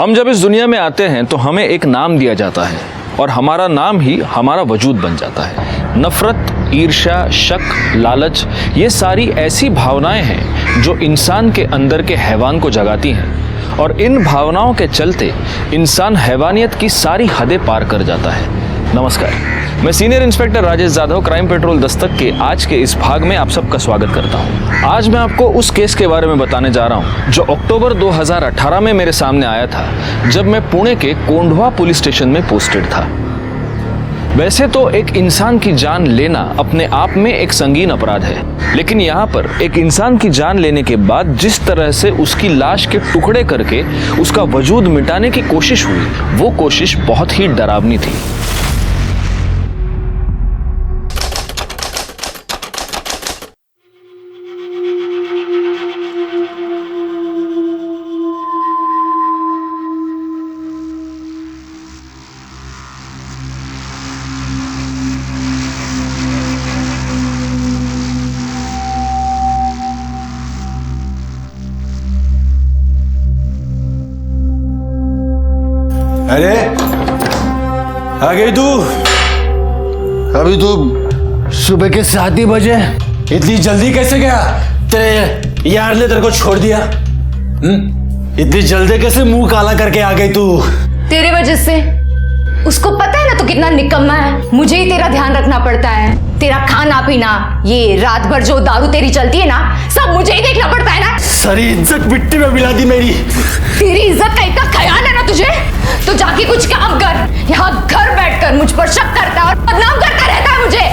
हम जब इस दुनिया में आते हैं तो हमें एक नाम दिया जाता है और हमारा नाम ही हमारा वजूद बन जाता है। नफरत, ईर्ष्या, शक, लालच, ये सारी ऐसी भावनाएं हैं जो इंसान के अंदर के हैवान को जगाती हैं और इन भावनाओं के चलते इंसान हैवानियत की सारी हदें पार कर जाता है। नमस्कार, मैं senior inspector Rajesh Yadav crime petrol Dastak के आज के इस भाग में आप सबका स्वागत करता हूं। आज मैं आपको उस केस के बारे में बताने जा रहा हूं जो अक्टूबर 2018 में मेरे सामने आया था, जब मैं पुणे के कोंढवा पुलिस स्टेशन में पोस्टेड था। वैसे तो एक इंसान की जान लेना अपने आप में एक संगीन अपराध है, लेकिन यहाँ पर एक इंसान की जान लेने के बाद जिस तरह से उसकी लाश के टुकड़े करके उसका वजूद मिटाने की कोशिश हुई, वो कोशिश बहुत ही डरावनी थी। अरे आ गई तू? अभी तो सुबह के 7 ही बजे। इतनी जल्दी कैसे गया? तेरे यार ने तेरे को छोड़ दिया? इतनी जल्दी कैसे मुंह काला करके आ गई तू? तेरे वजह से। उसको पता है ना तू कितना निकम्मा है। मुझे ही तेरा ध्यान रखना पड़ता है। तेरा खाना पीना, ये रात भर जो दारू तेरी चलती है ना, सब मुझे ही देखना पड़ता है ना। सारी इज्जत मिट्टी में मिला दी मेरी। तेरी इज्जत का इतना ख्याल है ना तुझे, तो जाके कुछ काम कर। यहाँ घर बैठकर मुझ पर शक करता है और बदनाम करता रहता है मुझे।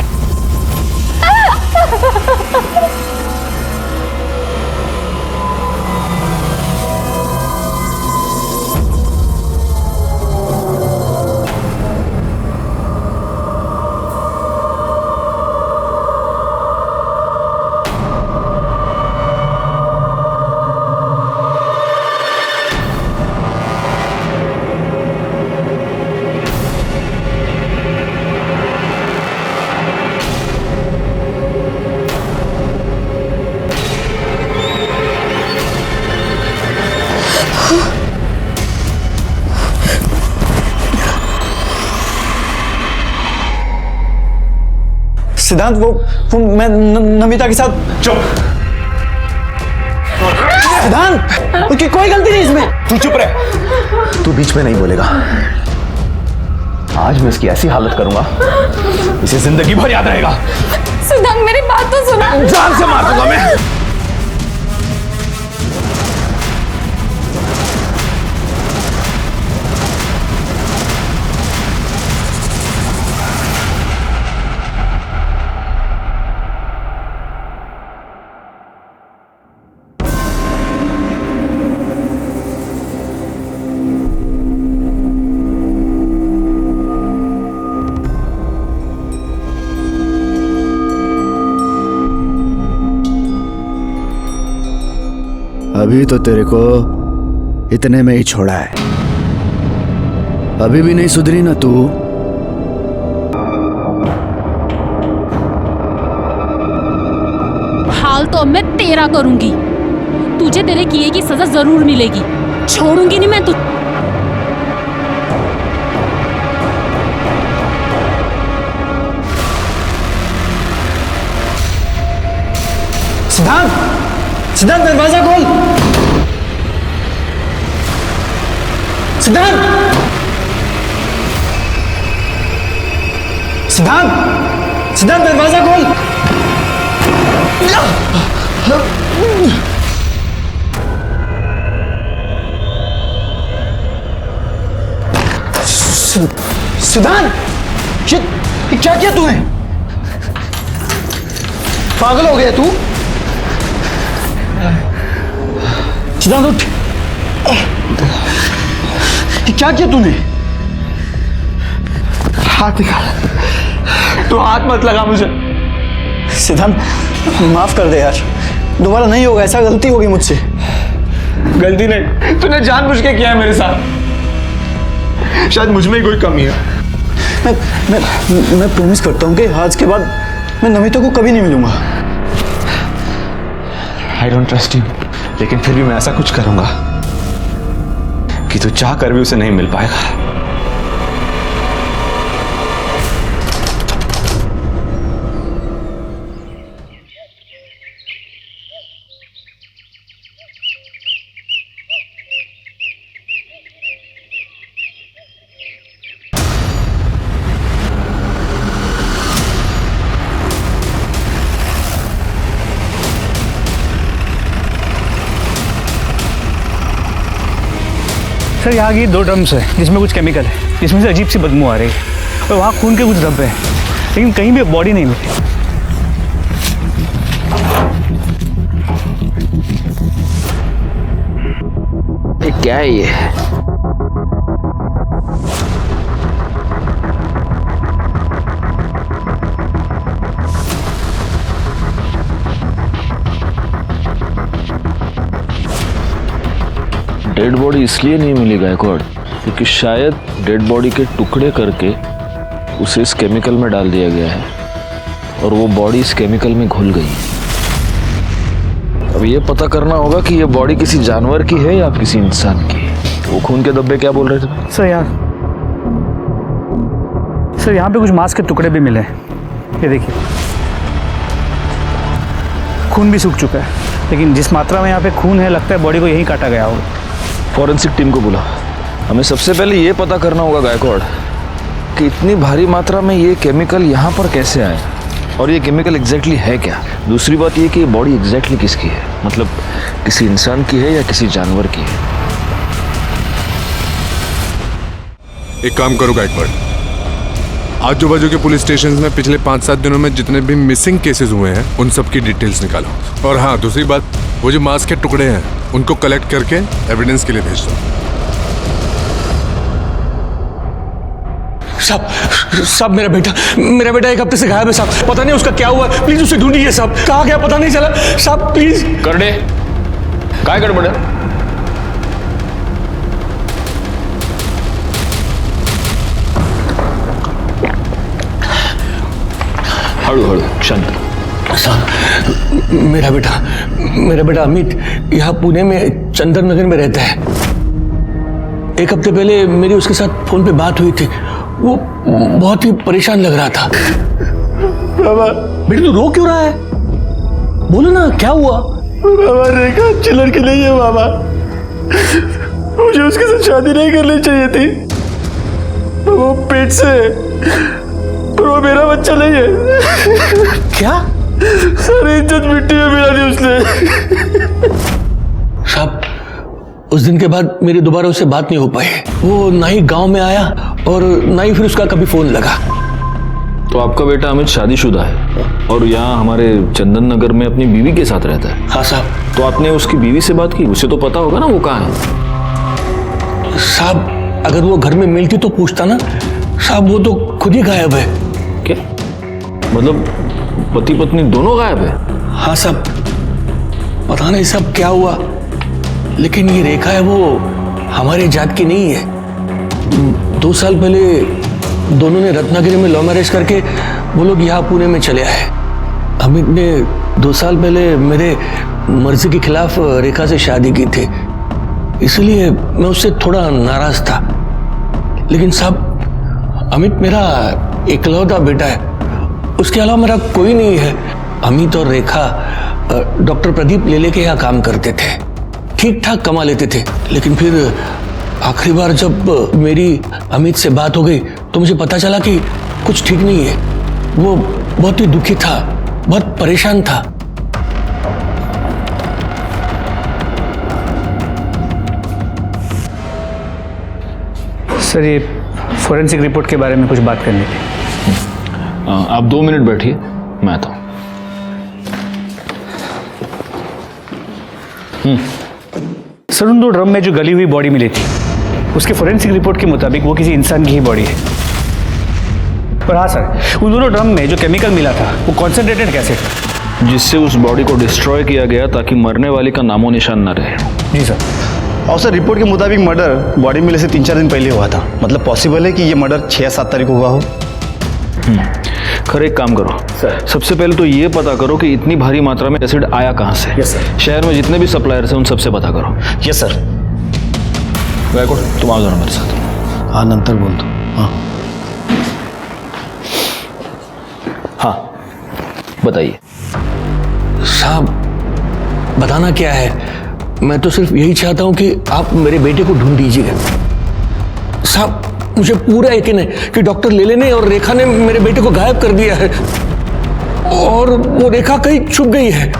सिद्धांत, वो मैं नमिता के साथ। चुप। सिद्धांत, उसकी कोई गलती नहीं इसमें। तू चुप रहे। तू बीच में नहीं बोलेगा। आज मैं इसकी ऐसी हालत करूंगा, इसे जिंदगी भर याद रहेगा। सिद्धांत, मेरी बात तो सुना। जान से मार दूंगा मैं। अभी तो तेरे को इतने में ही छोड़ा है, अभी भी नहीं सुधरी ना तू। हाल तो अब मैं तेरा करूंगी। तुझे तेरे किए की सजा जरूर मिलेगी। छोड़ूंगी नहीं मैं तुझे। सिद्धांत, सिद्धांत, दरवाजा खोल। सिद्धांत, सिद्धांत, सिद्धांत, दरवाजा खोल। सिद्धांत, ये क्या किया तूने? पागल हो गया तू? सिद्धांत, उठ। क्या किया तूने? हाथ निकाल। तू हाथ मत लगा मुझे। सिद्धांत, माफ कर दे यार, दोबारा नहीं होगा ऐसा। गलती होगी मुझसे। गलती नहीं, तूने जानबूझ के किया है मेरे साथ। शायद मुझ में ही कोई कमी है। मैं प्रॉमिस करता हूँ कि आज के बाद मैं नमिता को कभी नहीं मिलूंगा। आई डोंट ट्रस्ट यू, लेकिन फिर भी मैं ऐसा कुछ करूंगा। कि तू चाह कर भी उसे नहीं मिल पाएगा। सर यहाँ की 2 ड्रम्स है जिसमें कुछ केमिकल है, जिसमें से अजीब सी बदबू आ रही है, और वहाँ खून के कुछ धब्बे हैं, लेकिन कहीं भी बॉडी नहीं मिली। ये क्या है ये? डेड बॉडी इसलिए नहीं मिली गायकवाड़ क्योंकि शायद डेड बॉडी के टुकड़े करके उसे इस केमिकल में डाल दिया गया है और वो बॉडी इस केमिकल में घुल गई। अब ये पता करना होगा कि ये बॉडी किसी जानवर की है या किसी इंसान की। वो खून के धब्बे क्या बोल रहे थे? सर यहाँ पे कुछ मांस के टुकड़े भी मिले हैं। ये देखिए, खून भी सूख चुका है, लेकिन जिस मात्रा में यहाँ पे खून है लगता है बॉडी को यहीं काटा गया होगा। फॉरेंसिक टीम को बुला। हमें सबसे पहले ये पता करना होगा गायकवाड़ कि इतनी भारी मात्रा में ये केमिकल यहाँ पर कैसे आए और ये केमिकल एग्जैक्टली है क्या। दूसरी बात ये कि ये बॉडी एग्जैक्टली किसकी है, मतलब किसी इंसान की है या किसी जानवर की है। एक काम करो गायकवाड़, आजू बाजू के पुलिस स्टेशन में पिछले 5-7 दिनों में जितने भी मिसिंग केसेस हुए हैं उन सब की डिटेल्स निकालो। और हाँ, दूसरी बात, वो जो मांस के टुकड़े हैं उनको कलेक्ट करके एविडेंस के लिए भेज दो। साहब मेरा बेटा 1 हफ्ते से गायब है साहब, पता नहीं उसका क्या हुआ, प्लीज उसे ढूंढिए साहब, कहाँ गया पता नहीं चला साहब, प्लीज। करडे काय गड़बड़ है? हड़ू हड़ू शांत। साहब मेरा बेटा अमित यहाँ पुणे में चंदन नगर में रहता है। 1 हफ्ते पहले मेरी उसके साथ फोन पे बात हुई थी, वो बहुत ही परेशान लग रहा था। बाबा बेटा तू रो क्यों रहा है, बोलो ना क्या हुआ। बाबा रेखा अच्छी लड़की नहीं है बाबा, मुझे उसके साथ शादी नहीं करनी चाहिए थी। वो पेट से पर वो मेरा बच्चा नहीं है। क्या? सारी इज्जत मिट्टी में मिला दी उसने। साहब उस दिन के बाद मेरी दोबारा उससे बात नहीं हो पाई। वो ना ही गांव में आया और ना ही फिर उसका कभी फोन लगा। तो आपका बेटा अमित शादीशुदा है और यहाँ हमारे चंदन नगर में अपनी बीवी के साथ रहता है। हाँ साहब। तो आपने उसकी बीवी से बात की? उसे तो पता होगा ना वो कहाँ है। साहब अगर वो घर में मिलती तो पूछता ना साहब, वो तो खुद ही गायब है। क्या मतलब पति पत्नी दोनों गायब है? हाँ साहब, पता नहीं सब क्या हुआ, लेकिन ये रेखा है वो हमारे जात की नहीं है। 2 साल पहले दोनों ने रत्नागिरी में लव मैरिज करके वो लोग यहाँ पुणे में चले आए। अमित ने 2 साल पहले मेरे मर्जी के खिलाफ रेखा से शादी की थी, इसलिए मैं उससे थोड़ा नाराज था। लेकिन साहब अमित मेरा इकलौता बेटा है, उसके अलावा मेरा कोई नहीं है। अमित और रेखा डॉक्टर प्रदीप लेले के यहाँ काम करते थे, ठीक ठाक कमा लेते थे। लेकिन फिर आखिरी बार जब मेरी अमित से बात हो गई तो मुझे पता चला कि कुछ ठीक नहीं है। वो बहुत ही दुखी था, बहुत परेशान था। सर ये फोरेंसिक रिपोर्ट के बारे में कुछ बात करनी थी। आप 2 मिनट बैठिए, मैं आता हूँ। सर उन 2 ड्रम में जो गली हुई बॉडी मिली थी उसके फोरेंसिक रिपोर्ट के मुताबिक वो किसी इंसान की ही बॉडी है। पर हाँ सर, उन दोनों ड्रम में जो केमिकल मिला था वो कॉन्सेंट्रेटेड एसिड था, जिससे उस बॉडी को डिस्ट्रॉय किया गया ताकि मरने वाली का नामो निशान न रहे। जी सर। और सर रिपोर्ट के मुताबिक मर्डर बॉडी मिलने से 3-4 दिन पहले हुआ था, मतलब पॉसिबल है कि ये मर्डर 6 या 7 तारीख को हुआ हो। खैर एक काम करो सर, सबसे पहले तो ये पता करो कि इतनी भारी मात्रा में एसिड आया कहाँ से। Yes sir. शहर में जितने भी सप्लायर्स हैं उन सबसे पता करो। Yes sir. गायकवाड़ तुम आ जाओ मेरे साथ। हाँ नंतर बोल दो। हाँ हाँ बताइए। साहब बताना क्या है, मैं तो सिर्फ यही चाहता हूं कि आप मेरे बेटे को ढूंढ दीजिएगा। साहब मुझे पूरा यकीन है कि डॉक्टर लेले ने और रेखा ने मेरे बेटे को गायब कर दिया है और वो रेखा कहीं छुप गई है।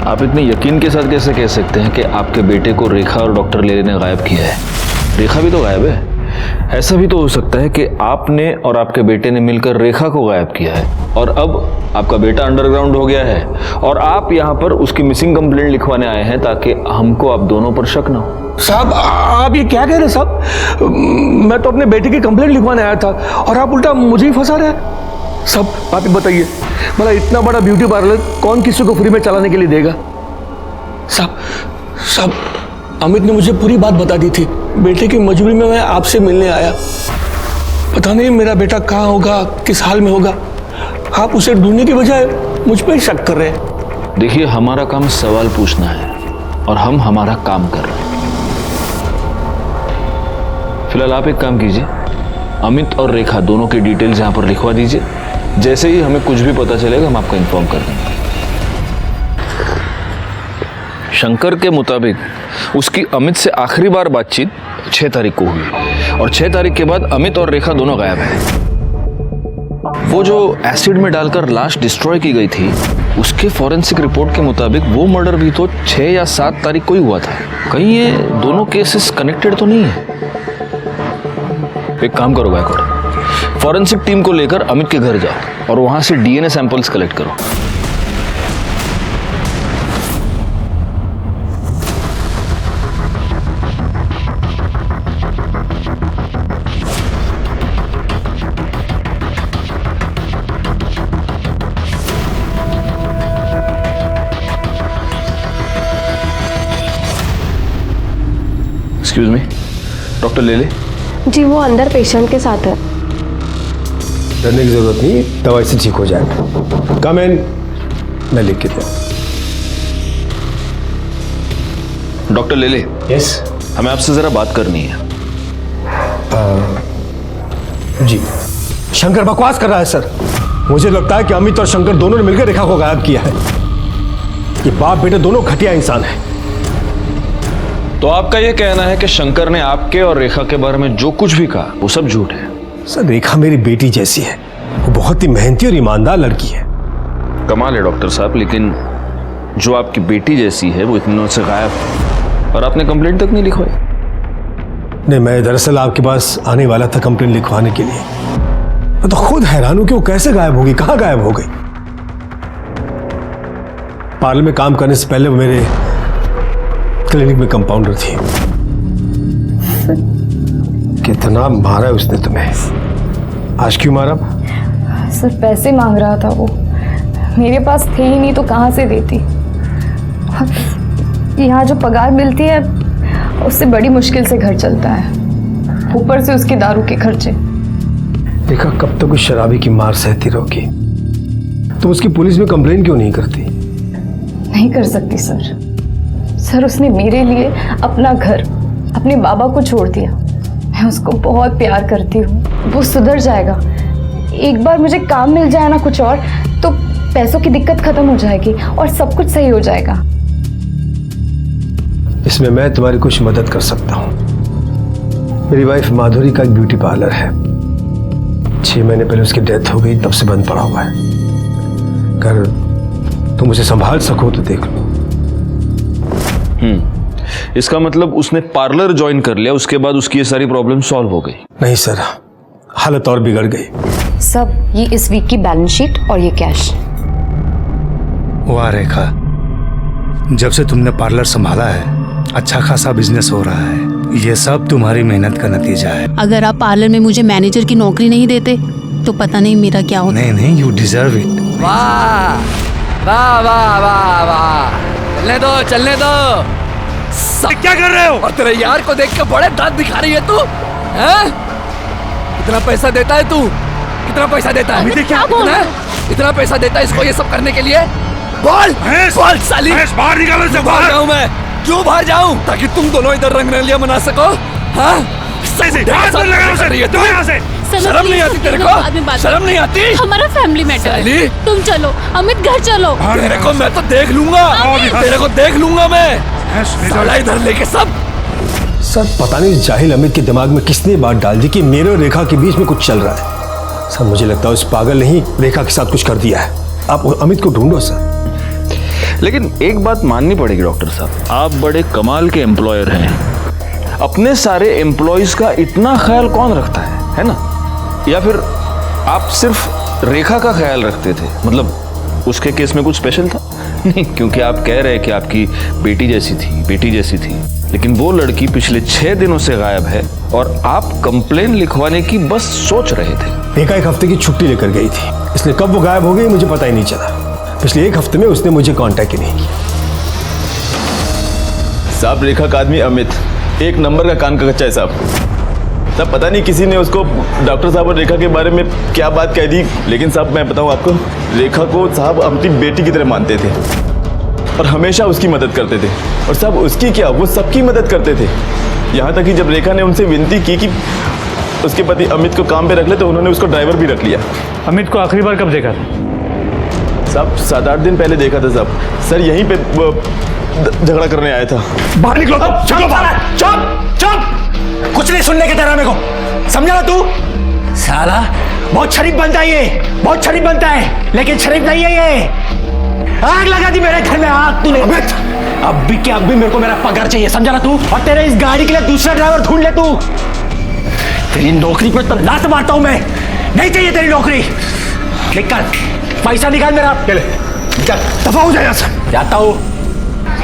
आप इतने यकीन के साथ कैसे कह सकते हैं कि आपके बेटे को रेखा और डॉक्टर लेले ने गायब किया है? रेखा भी तो गायब है। ऐसा भी तो हो सकता है कि आपने और आपके बेटे ने मिलकर रेखा को गायब किया है और अब आपका बेटा अंडरग्राउंड हो गया है और आप यहाँ पर उसकी मिसिंग कंप्लेंट लिखवाने आए हैं ताकि हमको आप दोनों पर शक ना हो। साहब आप ये क्या कह रहे हैं साहब? मैं तो अपने बेटे की कंप्लेंट लिखवाने आया था और आप उल्टा मुझे ही फंसा रहे हैं। साहब आप ही बताइए, भला इतना बड़ा ब्यूटी पार्लर कौन किसी को फ्री में चलाने के लिए देगा? साहब अमित ने मुझे पूरी बात बता दी थी। बेटे की मजबूरी में मैं आपसे मिलने आया। पता नहीं मेरा बेटा कहाँ होगा, किस हाल में होगा। आप उसे ढूंढने की बजाय मुझ पर ही शक कर रहे हैं। देखिए हमारा काम सवाल पूछना है और हम हमारा काम कर रहे हैं। फिलहाल आप एक काम कीजिए, अमित और रेखा दोनों की डिटेल्स यहाँ पर लिखवा दीजिए। जैसे ही हमें कुछ भी पता चलेगा हम आपको इन्फॉर्म कर देंगे। शंकर के मुताबिक उसकी अमित से आखिरी बार बातचीत 6 तारीख को हुई और 6 तारीख के बाद अमित और रेखा दोनों गायब हैं। वो जो एसिड में डालकर लाश डिस्ट्रॉय की गई थी उसके फॉरेंसिक रिपोर्ट के मुताबिक वो मर्डर भी तो 6 या 7 तारीख को ही हुआ था। कहीं ये दोनों केसेस कनेक्टेड तो नहीं है? एक काम करो गायकवाड़, फॉरेंसिक टीम को लेकर अमित के घर जाओ और वहां से डीएनए सैंपल्स कलेक्ट करो। एक्सक्यूज मी, डॉक्टर लेले? जी वो अंदर पेशेंट के साथ है। डरने की जरूरत नहीं, दवाई से ठीक हो जाएगा। कम इन, मैं लिख के दे। डॉक्टर लेले? यस। हमें आपसे जरा बात करनी है। जी। शंकर बकवास कर रहा है सर। मुझे लगता है कि अमित और शंकर दोनों ने मिलकर रेखा को गायब किया है। ये बाप बेटे दोनों घटिया इंसान हैं। तो आपका यह कहना है कि शंकर ने आपके और रेखा के बारे में जो कुछ भी कहा वो सब झूठ है? सर रेखा मेरी बेटी जैसी है, वो बहुत ही मेहनती और ईमानदार लड़की है। कमाल है डॉक्टर साहब, लेकिन जो आपकी बेटी जैसी है वो इतने दिनों से गायब है और आपने कंप्लेंट तक नहीं लिखवाई। नहीं, मैं दरअसल आपके पास आने वाला था कंप्लेंट लिखवाने के लिए। मैं तो खुद हैरान हूं कि वो कैसे गायब होगी, कहां गायब हो गई। पार्लर में काम करने से पहले वो मेरे क्लिनिक में कंपाउंडर थी। कितना मारा है उसने तुम्हें? आज क्यों मारा? सर पैसे मांग रहा था वो, मेरे पास थे ही नहीं तो कहाँ से देती। यहाँ जो पगार मिलती है उससे बड़ी मुश्किल से घर चलता है, ऊपर से उसके दारू के खर्चे। देखा कब तक उस शराबी की मार सहती रहोगी? तुम उसकी पुलिस में कंप्लेन क्यों नहीं करती? नहीं कर सकती सर, उसने मेरे लिए अपना घर, अपने बाबा को छोड़ दिया। मैं उसको बहुत प्यार करती हूँ, वो सुधर जाएगा। एक बार मुझे काम मिल जाए ना कुछ और, तो पैसों की दिक्कत खत्म हो जाएगी और सब कुछ सही हो जाएगा। इसमें मैं तुम्हारी कुछ मदद कर सकता हूँ। मेरी वाइफ माधुरी का एक ब्यूटी पार्लर है। 6 महीने पहले उसकी डेथ हो गई, तब से बंद पड़ा हुआ है। अगर तुम उसे संभाल सको तो देख लो। इसका मतलब उसने पार्लर ज्वाइन कर लिया, उसके बाद उसकी ये सारी प्रॉब्लम सॉल्व हो गई? नहीं सर, हालत और बिगड़ गई। सब ये इस वीक की बैलेंस शीट और ये कैश। वाह रेखा, जब से तुमने पार्लर संभाला है अच्छा खासा बिजनेस हो रहा है। ये सब तुम्हारी मेहनत का नतीजा है। अगर आप पार्लर में मुझे मैनेजर की नौकरी नहीं देते तो पता नहीं मेरा क्या होता। नहीं नहीं, यू डिजर्व इट। वाह वाह वाह वाह वाह, चलने दो चलने दो। क्या कर रहे हो? और तेरे यार को देख के बड़े दांत दिखा रही है तू, हैं? कितना पैसा देता है तू? कितना पैसा देता है? इतना पैसा देता है इसको ये सब करने के लिए? बोल बोल साली, बाहर निकालो से। बाहर जाऊं मैं? क्यों बाहर जाऊं? ताकि तुम दोनों इधर रंगरलियां मना सको, हाँ? शर्म नहीं आती तेरे को? शर्म नहीं आती? हमारा फैमिली मैटर है। साली? तुम चलो अमित, घर चलो। तेरे को मैं तो देख लूंगा, तेरे को देख लूंगा मैं। साला इधर लेके सब। सर पता नहीं जाहिल अमित के दिमाग में किसने बात डाल दी कि मेरे और रेखा के बीच में कुछ चल रहा है। सर मुझे लगता है उस पागल ने ही रेखा के साथ कुछ कर दिया है। आप अमित को ढूंढो सर। लेकिन एक बात माननी पड़ेगी डॉक्टर साहब, आप बड़े कमाल के एम्प्लॉयर हैं। अपने सारे एम्प्लॉयज का इतना ख्याल कौन रखता है ना? या फिर आप सिर्फ रेखा का ख्याल रखते थे? मतलब उसके केस में कुछ स्पेशल था? नहीं, क्योंकि आप कह रहे हैं कि आपकी बेटी जैसी थी, लेकिन वो लड़की पिछले 6 दिनों से गायब है और आप कंप्लेन लिखवाने की बस सोच रहे थे। रेखा 1 हफ्ते की छुट्टी लेकर गई थी, इसलिए कब वो गायब हो गई मुझे पता ही नहीं चला। पिछले 1 हफ्ते में उसने मुझे कांटेक्ट ही नहीं किया। साहब रेखा का आदमी अमित एक नंबर का कान का कच्चा है साहब। तब पता नहीं किसी ने उसको डॉक्टर साहब और रेखा के बारे में क्या बात कह दी, लेकिन साहब मैं बताऊं आपको, रेखा को साहब अपनी बेटी की तरह मानते थे और हमेशा उसकी मदद करते थे। और साहब उसकी क्या, वो सबकी मदद करते थे। यहाँ तक कि जब रेखा ने उनसे विनती की कि उसके पति अमित को काम पे रख ले तो उन्होंने उसको ड्राइवर भी रख लिया। अमित को आखिरी बार कब देखा था? साहब 7-8 दिन पहले देखा था साहब। सर यहीं पे झगड़ा करने आया था। बाहर निकलो। चुप। कुछ नहीं सुनने की तरह मेरे को, समझा ना तू? साला बहुत शरीफ बनता है ये, बहुत शरीफ बनता है, लेकिन शरीफ नहीं है ये। आग लगा दी मेरे घर में, आग तूने। अब भी क्या, अब भी मेरे को मेरा पगार चाहिए, समझा ना तू? और तेरे इस गाड़ी के लिए दूसरा ड्राइवर ढूंढ ले तू। तेरी नौकरी पे तो लात मारता हूं मैं, नहीं चाहिए तेरी नौकरी। निकल, पैसा निकाल मेरा। निकल, दफा हो जाए से। जाता हूं,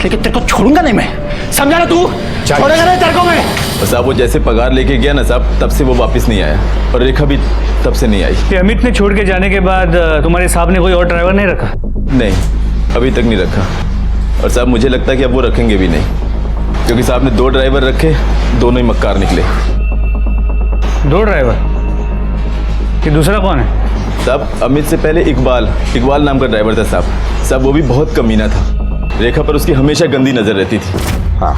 लेकिन तेरे को छोड़ूंगा नहीं मैं, समझा ना तू? छोड़ेगा नहीं तेरे को मैं। साहब वो जैसे पगार लेके गया ना साहब, तब से वो वापस नहीं आया और रेखा भी तब से नहीं आई। ये अमित ने छोड़ के जाने के बाद तुम्हारे साहब ने कोई और ड्राइवर नहीं रखा? नहीं, अभी तक नहीं रखा। और साहब मुझे लगता है कि अब वो रखेंगे भी नहीं, क्योंकि साहब ने 2 ड्राइवर रखे, दोनों ही मक्कार निकले। 2 ड्राइवर? ये दूसरा कौन है? साहब अमित से पहले इकबाल नाम का ड्राइवर था साहब। साहब वो भी बहुत कमीना था, रेखा पर उसकी हमेशा गंदी नजर रहती थी। हाँ।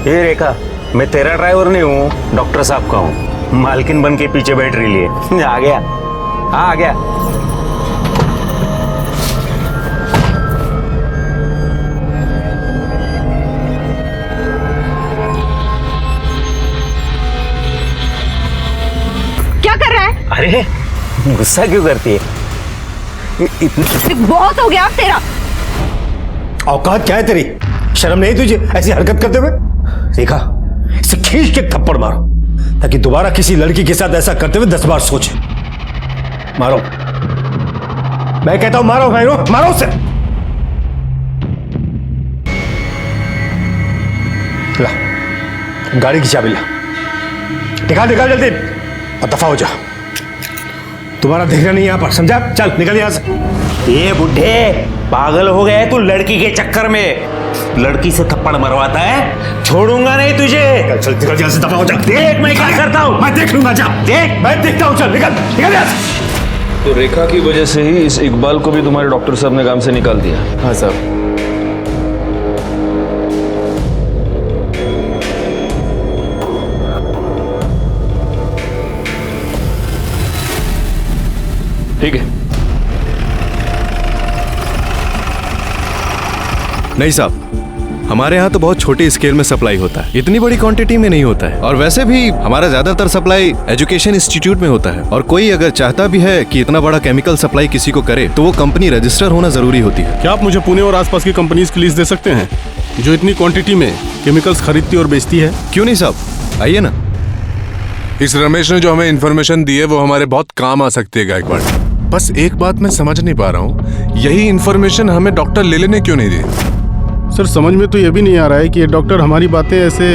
ये रेखा, मैं तेरा ड्राइवर नहीं हूँ, डॉक्टर साहब का हूँ। मालकिन बन के पीछे बैठ रही है। आ गया, आ गया। क्या कर रहा है? अरे गुस्सा क्यों करती है? बहुत हो गया अब तेरा। औकात क्या है तेरी? शर्म नहीं तुझे ऐसी हरकत करते हुए? रेखा, इसे खींच के थप्पड़ मारो, ताकि दोबारा किसी लड़की के साथ ऐसा करते हुए 10 बार सोचे। मारो, मैं कहता हूं मारो, मारो उसे। ला, गाड़ी की चाबी ला, निकाल जल्दी और दफा हो जा। तुम्हारा देखना नहीं यहां पर, समझा? चल निकल यहां से। ये बुढ़े पागल हो गए तू लड़की के चक्कर में। लड़की से थप्पड़ मरवाता है, छोड़ूंगा नहीं तुझे। चल निकल यहां से, दफा हो जा। देख मैं क्या करता हूं। मैं देख लूंगा, जा देख, मैं देखता हूं। चल निकल यहां से। तो रेखा की वजह से ही इस इकबाल को भी तुम्हारे डॉक्टर साहब ने काम से निकाल दिया? हाँ साहब। ठीक है। नहीं साहब, हमारे यहाँ तो बहुत छोटे स्केल में सप्लाई होता है, इतनी बड़ी क्वांटिटी में नहीं होता है। और वैसे भी हमारा ज्यादातर सप्लाई एजुकेशन इंस्टीट्यूट में होता है। और कोई अगर चाहता भी है कि इतना बड़ा केमिकल सप्लाई किसी को करे तो वो कंपनी रजिस्टर होना जरूरी होती है। क्या आप मुझे पुणे और आसपास की कंपनीज की लिस्ट दे सकते हैं जो इतनी क्वांटिटी में केमिकल्स खरीदती और बेचती है? क्यों नहीं साहब, आइए ना। इस रमेश ने जो हमें इन्फॉर्मेशन दी है वो हमारे बहुत काम आ सकती है गायकवाड़। बस एक बात मैं समझ नहीं पा रहा हूँ, यही इन्फॉर्मेशन हमें डॉक्टर लेले ने क्यों नहीं दी? सर समझ में तो ये भी नहीं आ रहा है कि ये डॉक्टर हमारी बातें ऐसे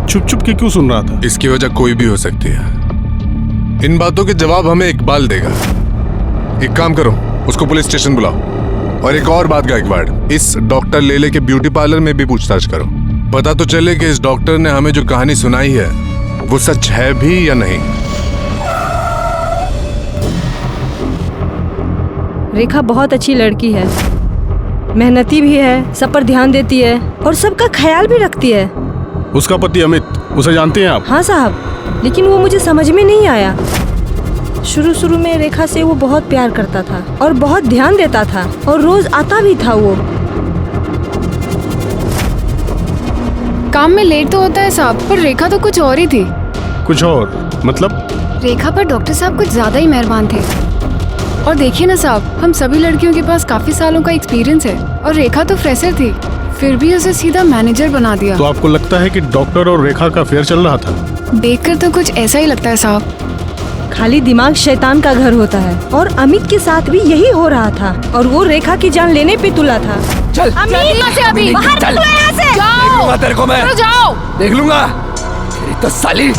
छुप के क्यों सुन रहा था। इसकी वजह कोई भी हो सकती है। इन बातों के जवाब हमें इकबाल देगा। एक काम करो, उसको पुलिस स्टेशन बुलाओ। और एक और बात गायकवाड़, इस डॉक्टर लेले के ब्यूटी पार्लर में भी पूछताछ करो। पता तो चले कि इस डॉक्टर ने हमें जो कहानी सुनाई है वो सच है भी या नहीं। रेखा बहुत अच्छी लड़की है, मेहनती भी है, सब पर ध्यान देती है और सबका ख्याल भी रखती है। उसका पति अमित, उसे जानते हैं आप? हाँ साहब, लेकिन वो मुझे समझ में नहीं आया। शुरू में रेखा से वो बहुत प्यार करता था और बहुत ध्यान देता था और रोज आता भी था। वो काम में लेट तो होता है साहब, पर रेखा तो कुछ और ही थी। कुछ और मतलब? रेखा पर डॉक्टर साहब कुछ ज्यादा ही मेहरबान थे। और देखिए ना साहब, हम सभी लड़कियों के पास काफी सालों का एक्सपीरियंस है और रेखा तो फ्रेशर थी, फिर भी उसे सीधा मैनेजर बना दिया। तो आपको लगता है कि डॉक्टर और रेखा का अफेयर चल रहा था? देखकर तो कुछ ऐसा ही लगता है साहब। खाली दिमाग शैतान का घर होता है और अमित के साथ भी यही हो रहा था और वो रेखा की जान लेने पे तुला था। चल अभी बाहर चल, निकलो यहाँ से। देख लूंगा तेरे को मैं, जाओ देख लूंगा। तेरी तो साली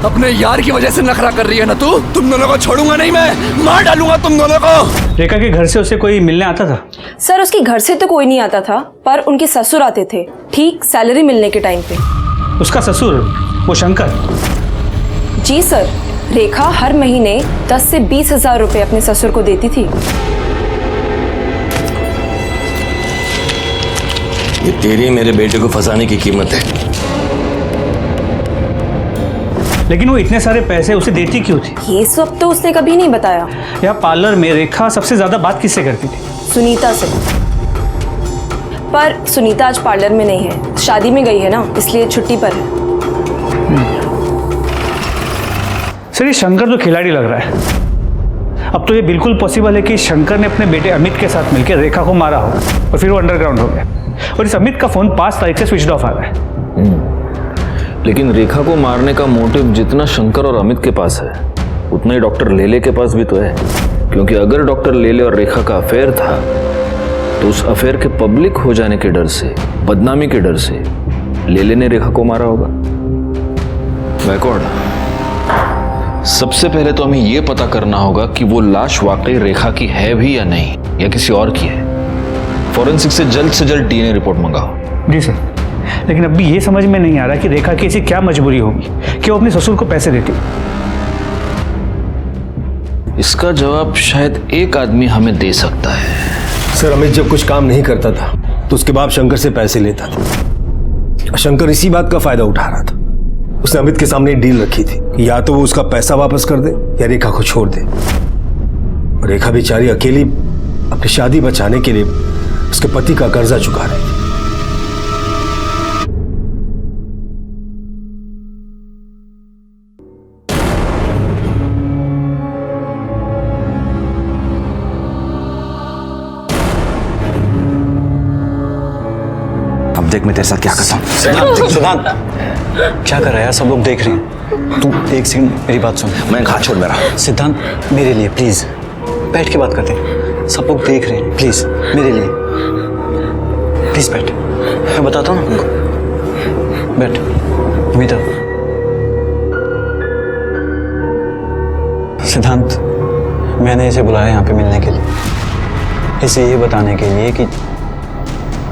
अपने यार की वजह से नखरा कर रही है ना तू। तुम दोनों को छोड़ूंगा नहीं मैं, मार डालूंगा तुम दोनों को। रेखा के घर से उसे कोई मिलने आता था? सर उसके घर से तो कोई नहीं आता था, पर उनके ससुर आते थे ठीक सैलरी मिलने के टाइम पे। उसका ससुर, वो शंकर? जी सर, रेखा हर महीने 10 से 20 हजार रुपए अपने ससुर को देती थी। ये तेरी मेरे बेटे को फंसाने की कीमत है। लेकिन वो इतने सारे पैसे उसे देती क्यों थी? ये सब तो उसने कभी नहीं बताया। यहाँ पार्लर में रेखा सबसे ज्यादा बात किससे करती थी? सुनीता से। पर सुनीता आज पार्लर में नहीं है, शादी में गई है ना, इसलिए छुट्टी पर है। सर ये शंकर तो खिलाड़ी लग रहा है। अब तो ये बिल्कुल पॉसिबल है कि शंकर ने अपने बेटे अमित के साथ मिलकर रेखा को मारा हो और फिर वो अंडरग्राउंड हो गया। और इस अमित का फोन 5 तारीख से स्विच ऑफ आ रहा है। लेकिन रेखा को मारने का मोटिव जितना शंकर और अमित के पास है, उतना ही डॉक्टर लेले के पास भी तो है। क्योंकि अगर डॉक्टर लेले और रेखा का अफेयर था, तो उस अफेयर के पब्लिक हो जाने के डर से, बदनामी के डर से लेले ने रेखा को मारा होगा। बैकवर्ड, सबसे पहले तो हमें यह पता करना होगा कि वो लाश वाकई रेखा की है भी या नहीं, या किसी और की है। फॉरेंसिक से जल्द डीएनए रिपोर्ट मंगाओ। जी सर, लेकिन अभी ये समझ में नहीं आ रहा कि रेखा की ऐसी क्या मजबूरी होगी कि वो अपने ससुर को पैसे देती। इसका जवाब शायद एक आदमी हमें दे सकता है। सर, अमित जब कुछ काम नहीं करता था तो उसके बाद शंकर से पैसे लेता था। शंकर इसी बात का फायदा उठा रहा था। उसने अमित के सामने एक डील रखी थी कि या तो वो उसका पैसा वापस कर दे या रेखा को छोड़ दे। और रेखा बेचारी अकेली अपनी शादी बचाने के लिए उसके पति का कर्जा चुका रही थी। अब देख मैं तेरे साथ क्या करता हूँ। सिद्धांत क्या कर रहा है यार, सब लोग देख रहे हैं। तू एक सेकंड मेरी बात सुन। मैं हाथ छोड़ मेरा। सिद्धांत मेरे लिए प्लीज बैठ के बात करते हैं, सब लोग देख रहे हैं, प्लीज मेरे लिए प्लीज बैठ। मैं बताता हूँ ना तुमको, बैठ। अमिता, सिद्धांत मैंने इसे बुलाया यहाँ पे मिलने के लिए, इसे ये बताने के लिए कि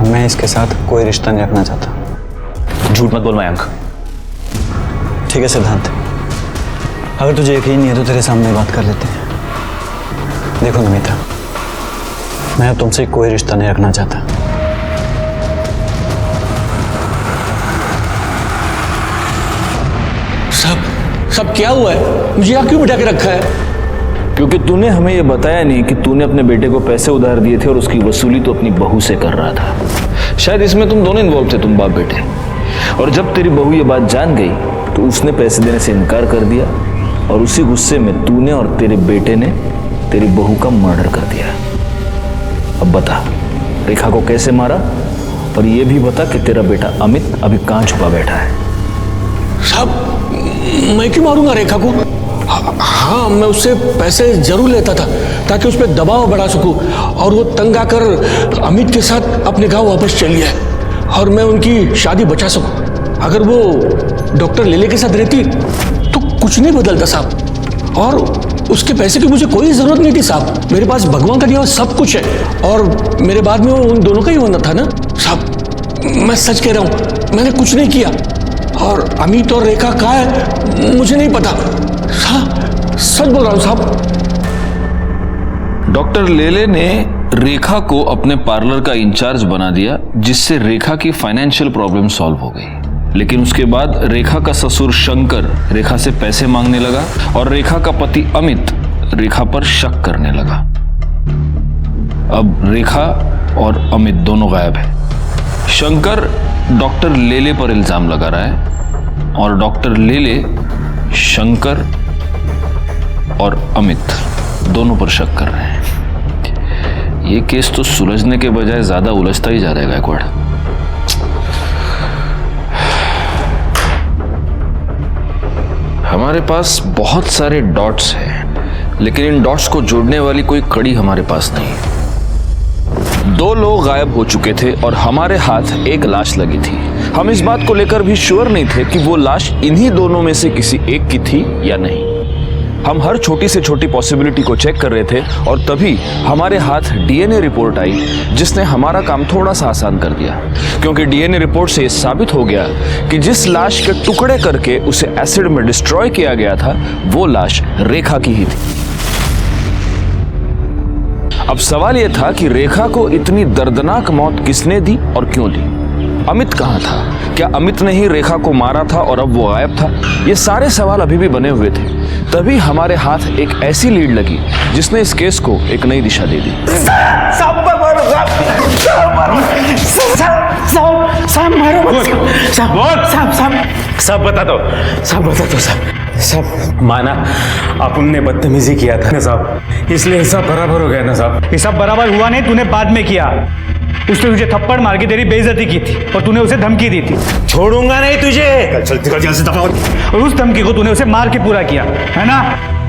मैं इसके साथ कोई रिश्ता नहीं रखना चाहता। झूठ मत बोल मयंक। ठीक है सिद्धांत, अगर तुझे यकीन नहीं है तो तेरे सामने बात कर लेते हैं। देखो नमिता, मैं अब तुमसे कोई रिश्ता नहीं रखना चाहता। सब क्या हुआ है? मुझे यहाँ क्यों बिठा के रखा है? क्योंकि तूने हमें यह बताया नहीं कि तूने अपने बेटे को पैसे उधार दिए थे और उसकी वसूली तो अपनी बहू से कर रहा था। शायद इसमें तुम दोनों इन्वॉल्व थे, तुम बाप बेटे। और जब तेरी बहू ये बात जान गई तो उसने पैसे देने से इनकार कर दिया और उसी गुस्से में तूने और तेरे बेटे ने तेरी बहू का मर्डर कर दिया। अब बता, रेखा को कैसे मारा? और ये भी बता कि तेरा बेटा अमित अभी कहाँ छुपा बैठा है। साहब, मैं क्यों मारूंगा रेखा को? हाँ, मैं उससे पैसे जरूर लेता था ताकि उस पर दबाव बढ़ा सकूं और वो तंग आकर अमित के साथ अपने गांव वापस चली जाए और मैं उनकी शादी बचा सकूं। अगर वो डॉक्टर लेले के साथ रहती तो कुछ नहीं बदलता साहब। और उसके पैसे की मुझे कोई जरूरत नहीं थी साहब। मेरे पास भगवान का दिया हुआ सब कुछ है और मेरे बाद में वो उन दोनों का ही होना था ना साहब। मैं सच कह रहा हूँ, मैंने कुछ नहीं किया। और अमित और रेखा कहाँ है मुझे नहीं पता। सच बोल रहा हूँ साहब। डॉक्टर लेले ने रेखा को अपने पार्लर का इंचार्ज बना दिया, जिससे रेखा की फाइनेंशियल प्रॉब्लम सॉल्व हो गई। लेकिन उसके बाद रेखा का ससुर शंकर रेखा से पैसे मांगने लगा और रेखा का पति अमित रेखा पर शक करने लगा। अब रेखा और अमित दोनों गायब है। शंकर डॉक्टर लेले पर इल्जाम लगा रहा है और डॉक्टर लेले शंकर और अमित दोनों पर शक कर रहे हैं। ये केस तो सुलझने के बजाय ज्यादा उलझता ही जा रहा है गायकवाड़। हमारे पास बहुत सारे डॉट्स हैं, लेकिन इन डॉट्स को जोड़ने वाली कोई कड़ी हमारे पास नहीं है। 2 लोग गायब हो चुके थे और हमारे हाथ एक लाश लगी थी। हम इस बात को लेकर भी श्योर नहीं थे कि वो लाश इन्हीं दोनों में से किसी एक की थी या नहीं। हम हर छोटी से छोटी पॉसिबिलिटी को चेक कर रहे थे और तभी हमारे हाथ डीएनए रिपोर्ट आई, जिसने हमारा काम थोड़ा सा आसान कर दिया, क्योंकि डीएनए रिपोर्ट से साबित हो गया कि जिस लाश के टुकड़े करके उसे एसिड में डिस्ट्रॉय किया गया था वो लाश रेखा की ही थी। अब सवाल यह था कि रेखा को इतनी दर्दनाक मौत किसने दी और क्यों दी? अमित कहां था? क्या अमित ने ही रेखा को मारा था और अब वो गायब था? ये सारे सवाल अभी भी बने हुए थे। तभी हमारे हाथ एक ऐसी लीड लगी जिसने इस केस को एक नई दिशा दे दी। सब बता दो सब माना अपन ने बदतमीजी किया था ना साहब, इसलिए सब बराबर हो गया ना साहब। ये सब बराबर हुआ नहीं, तूने बाद में किया। उसने तुझे थप्पड़ मार के तेरी बेइज्जती की थी और तूने उसे धमकी दी थी। छोड़ूंगा नहीं तुझे। चल से दफा। और उस धमकी को तूने उसे मार के पूरा किया है ना?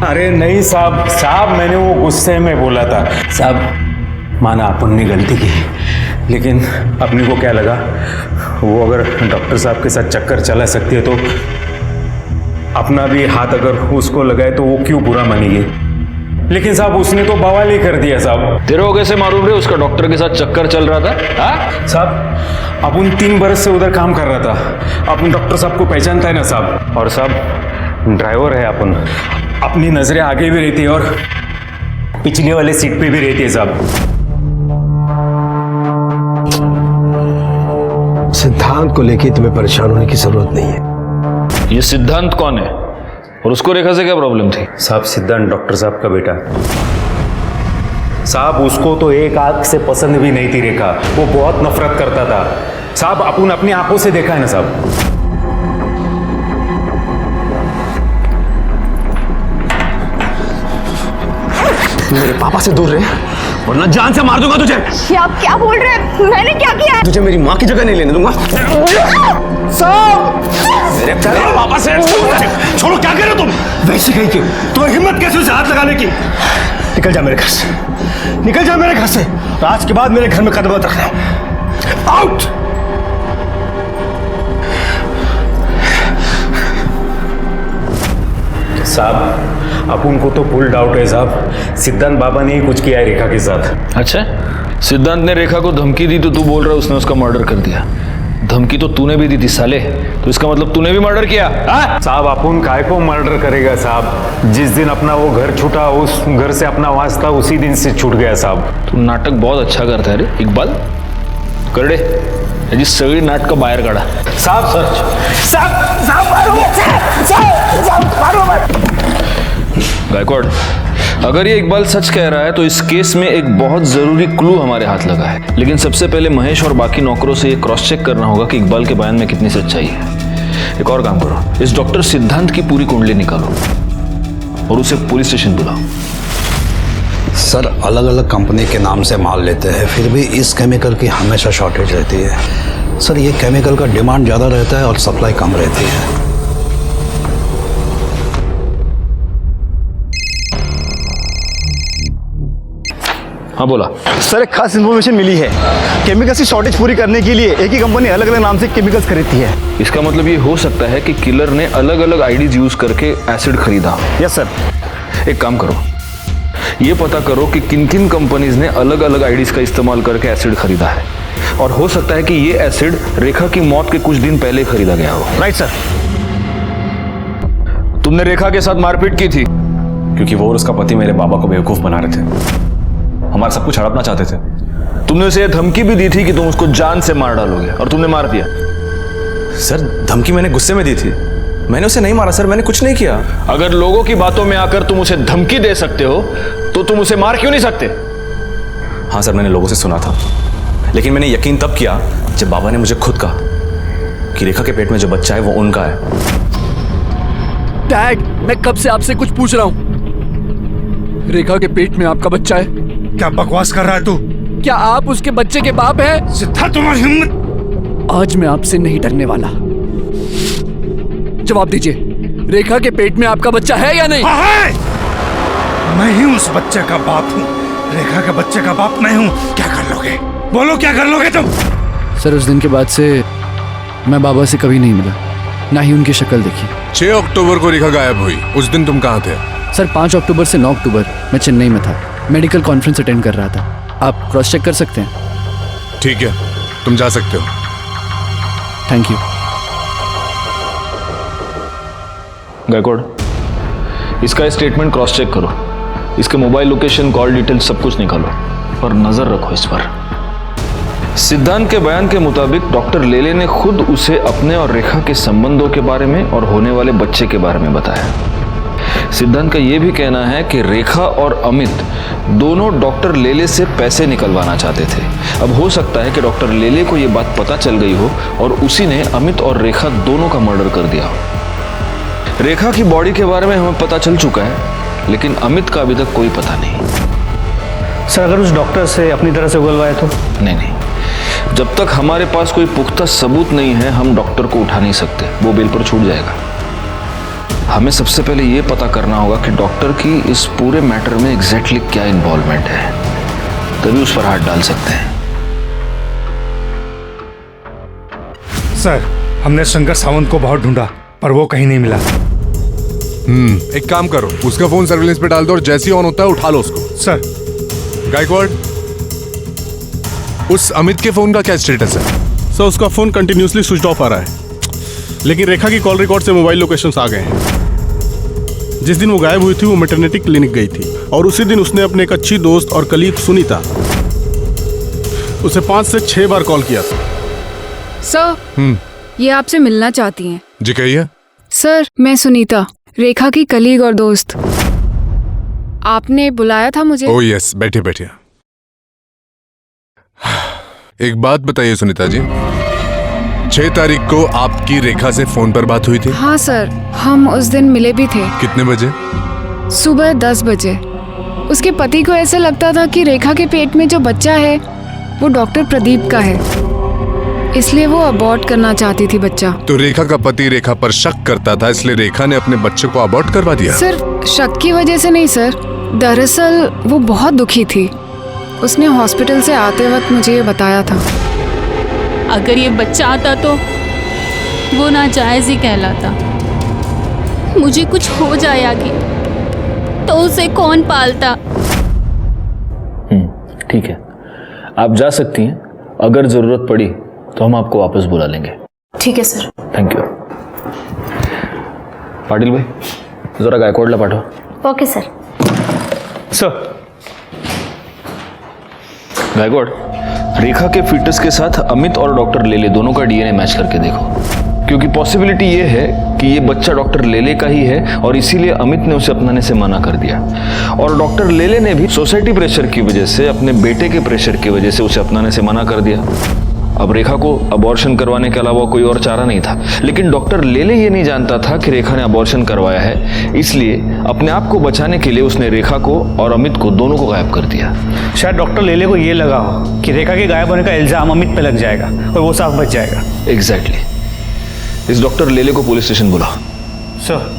अरे नहीं साहब मैंने वो गुस्से में बोला था साहब। माना अपन ने गलती की, लेकिन अपने को क्या लगा वो अगर डॉक्टर साहब के साथ चक्कर चला सकती है तो अपना भी हाथ अगर उसको लगाए तो वो क्यों बुरा मानेगी। लेकिन साहब उसने तो बवाल ही कर दिया साहब। तेरे को कैसे मालूम रे उसका डॉक्टर के साथ चक्कर चल रहा था? हाँ साहब अपन 3 बरस से उधर काम कर रहा था। अपन डॉक्टर साहब को पहचानता है ना साहब। और साहब ड्राइवर है अपन, अपनी नजरें आगे भी रहती है और पिछले वाले सीट पे भी रहती है साहब। सिद्धांत को लेके तुम्हें परेशान होने की जरूरत नहीं है। ये सिद्धांत कौन है और उसको रेखा से क्या प्रॉब्लम थी? साहब सिद्धांत डॉक्टर साहब का बेटा साहब। उसको तो एक आंख से पसंद भी नहीं थी रेखा, वो बहुत नफरत करता था साहब। अपन अपनी आंखों से देखा है ना साहब। मेरे पापा से दूर रहे वरना जान से मार दूंगा तुझे। ये आप क्या बोल रहे हैं? मैंने क्या किया है? तुझे मेरी माँ की जगह नहीं लेने दूंगा। साहब मेरे पापा से छोड़ो। क्या कर रहे हो तुम? वैसे कहीं क्यों? तुम्हें हिम्मत कैसे उसे हाथ लगाने की? निकल जा मेरे घर से, निकल जा मेरे घर से। आज के बाद मेरे घर में कदम मत रखना। आउट। साहब अपन को तो फुल डाउट है साहब, सिद्धांत बाबा ने ही कुछ किया है रेखा के साथ। अच्छा, सिद्धांत ने रेखा को धमकी दी तो तू बोल रहा है उसने उसका मर्डर कर दिया? धमकी तो तूने भी दी थी साले, तो इसका मतलब तूने भी मर्डर किया? साहब अपन काय को मर्डर करेगा साहब? जिस दिन अपना वो घर छूटा, उस घर से अपना वास्ता उसी दिन से छूट गया साहब। तू नाटक बहुत अच्छा करता है रे इकबाल। करडे याची सगळी नाटक बाहेर काढा। साहब साहब मारो गायकवाड़, अगर ये इकबाल सच कह रहा है तो इस केस में एक बहुत जरूरी क्लू हमारे हाथ लगा है। लेकिन सबसे पहले महेश और बाकी नौकरों से ये क्रॉस चेक करना होगा कि इकबाल के बयान में कितनी सच्चाई है। एक और काम करो, इस डॉक्टर सिद्धांत की पूरी कुंडली निकालो और उसे पुलिस स्टेशन बुलाओ। सर अलग अलग कंपनी के नाम से माल लेते हैं, फिर भी इस केमिकल की हमेशा शॉर्टेज रहती है। सर ये केमिकल का डिमांड ज़्यादा रहता है और सप्लाई कम रहती है। हाँ बोला सर, एक खास इन्फॉर्मेशन मिली है। केमिकल्स की शॉर्टेज पूरी करने के लिए एक ही कंपनी अलग अलग नाम से केमिकल्स खरीदती है। इसका मतलब ये हो सकता है कि किलर ने अलग अलग आईडीज यूज करके एसिड खरीदा। Yes sir. एक काम करो, ये पता करो कि किन किन कंपनीज ने अलग अलग आईडीज का इस्तेमाल करके एसिड खरीदा है, और हो सकता है कि ये एसिड रेखा की मौत के कुछ दिन पहले खरीदा गया हो। Right sir. तुमने रेखा के साथ मारपीट की थी क्योंकि वो और उसका पति मेरे बाबा को बेवकूफ बना रहे थे। हमारा सब कुछ हड़पना चाहते थे। तुमने उसे धमकी भी दी थी कि तुम उसको जान से मार डालोगे और तुमने मार दिया। सर धमकी मैंने गुस्से में दी थी, मैंने उसे नहीं मारा सर, मैंने कुछ नहीं किया। अगर लोगों की बातों में आकर तुम उसे धमकी दे सकते हो तो तुम उसे मार क्यों नहीं सकते? हाँ सर, मैंने लोगों से सुना था, लेकिन मैंने यकीन तब किया जब बाबा ने मुझे खुद कहा कि रेखा के पेट में जो बच्चा है वो उनका है। डैड, मैं कब से आपसे कुछ पूछ रहा हूं। रेखा के पेट में आपका बच्चा है? क्या बकवास कर रहा है तू? क्या आप उसके बच्चे के बाप हैं? सिद्धार्थ, तुम्हारी हिम्मत! आज मैं आपसे नहीं डरने वाला। जवाब दीजिए, रेखा के पेट में आपका बच्चा है या नहीं? हाँ है। मैं ही उस बच्चे का बाप हूँ। रेखा के बच्चे का बाप मैं हूँ। क्या कर लोगे? बोलो, क्या कर लोगे तुम? सर, उस दिन के बाद से मैं बाबा से कभी नहीं मिला, ना ही उनकी शक्ल देखी। 6 अक्टूबर को रेखा गायब हुई, उस दिन तुम कहाँ थे? सर, 5 अक्टूबर से 9 अक्टूबर मैं चेन्नई में था, मेडिकल कॉन्फ्रेंस अटेंड कर रहा था। आप क्रॉस चेक कर सकते हैं। ठीक है, तुम जा सकते हो। Thank you. गायकवाड़, इसका स्टेटमेंट क्रॉस चेक करो, इसके मोबाइल लोकेशन, कॉल डिटेल सब कुछ निकालो और नजर रखो इस पर। सिद्धांत के बयान के मुताबिक डॉक्टर लेले ने खुद उसे अपने और रेखा के संबंधों के बारे में और होने वाले बच्चे के बारे में बताया। सिद्धांत का यह भी कहना है कि रेखा और अमित दोनों डॉक्टर लेले से पैसे निकलवाना चाहते थे। अब हो सकता है कि डॉक्टर लेले को यह बात पता चल गई हो और उसी ने अमित और रेखा दोनों का मर्डर कर दिया हो। रेखा की बॉडी के बारे में हमें पता चल चुका है, लेकिन अमित का अभी तक कोई पता नहीं। सर, अगर उस डॉक्टर से अपनी तरह से उगलवाए तो? नहीं, जब तक हमारे पास कोई पुख्ता सबूत नहीं है हम डॉक्टर को उठा नहीं सकते, वो बेल पर छूट जाएगा। हमें सबसे पहले ये पता करना होगा कि डॉक्टर की इस पूरे मैटर में एग्जैक्टली क्या इन्वॉल्वमेंट है, तभी उस पर हाथ डाल सकते हैं। सर, हमने शंकर सावंत को बहुत ढूंढा पर वो कहीं नहीं मिला। एक काम करो, उसका फोन सर्विलेंस पे डाल दो और जैसे ही ऑन होता है उठा लो उसको। सर। गायकवाड़, उस अमित के फोन का क्या स्टेटस है? सर, उसका फोन कंटिन्यूसली स्विच ऑफ आ रहा है, लेकिन रेखा की कॉल रिकॉर्ड से मोबाइल लोकेशंस आ गए हैं। जिस दिन वो गायब हुई थी वो मैटरनिटी क्लिनिक गई थी और उसी दिन उसने अपने एक अच्छी दोस्त और कलीग सुनीता उसे 5 से 6 बार कॉल किया था। सर, ये आपसे मिलना चाहती हैं। जी कहिए। सर, मैं सुनीता, रेखा की कलीग और दोस्त। आपने बुलाया था मुझे? ओह यस, बैठिए बैठिए। एक बात बताइए सुनीता जी, 6 तारीख को आपकी रेखा से फोन पर बात हुई थी? हाँ सर, हम उस दिन मिले भी थे। कितने बजे? सुबह 10 बजे। उसके पति को ऐसा लगता था कि रेखा के पेट में जो बच्चा है वो डॉक्टर प्रदीप का है, इसलिए वो अबॉर्ट करना चाहती थी बच्चा। तो रेखा का पति रेखा पर शक करता था, इसलिए रेखा ने अपने बच्चे को अबॉर्ट करवा दिया? सर, शक की वजह से नहीं सर, दरअसल वो बहुत दुखी थी। उसने हॉस्पिटल से आते वक्त मुझे ये बताया था। अगर ये बच्चा आता तो वो नाजायज ही कहलाता। मुझे कुछ हो जाए आगे तो उसे कौन पालता? ठीक है, आप जा सकती हैं। अगर जरूरत पड़ी तो हम आपको वापस बुला लेंगे। ठीक है सर। Thank you. पाटिल भाई, जरा गायकवाड़ला पाठवा। Okay sir. सर। गायकवाड़, रेखा के फीटस के साथ अमित और डॉक्टर लेले दोनों का डीएनए मैच करके देखो, क्योंकि पॉसिबिलिटी ये है कि ये बच्चा डॉक्टर लेले का ही है और इसीलिए अमित ने उसे अपनाने से मना कर दिया। और डॉक्टर लेले ने भी सोसाइटी प्रेशर की वजह से, अपने बेटे के प्रेशर की वजह से उसे अपनाने से मना कर दिया। अब रेखा को अबॉर्शन करवाने के अलावा कोई और चारा नहीं था, लेकिन डॉक्टर लेले ये नहीं जानता था कि रेखा ने अबॉर्शन करवाया है, इसलिए अपने आप को बचाने के लिए उसने रेखा को और अमित को दोनों को गायब कर दिया। शायद डॉक्टर लेले को ये लगा हो कि रेखा के गायब होने का इल्जाम अमित पे लग जाएगा और वो साफ बच जाएगा। एग्जैक्टली। इस डॉक्टर लेले को पुलिस स्टेशन बुलाओ। सर।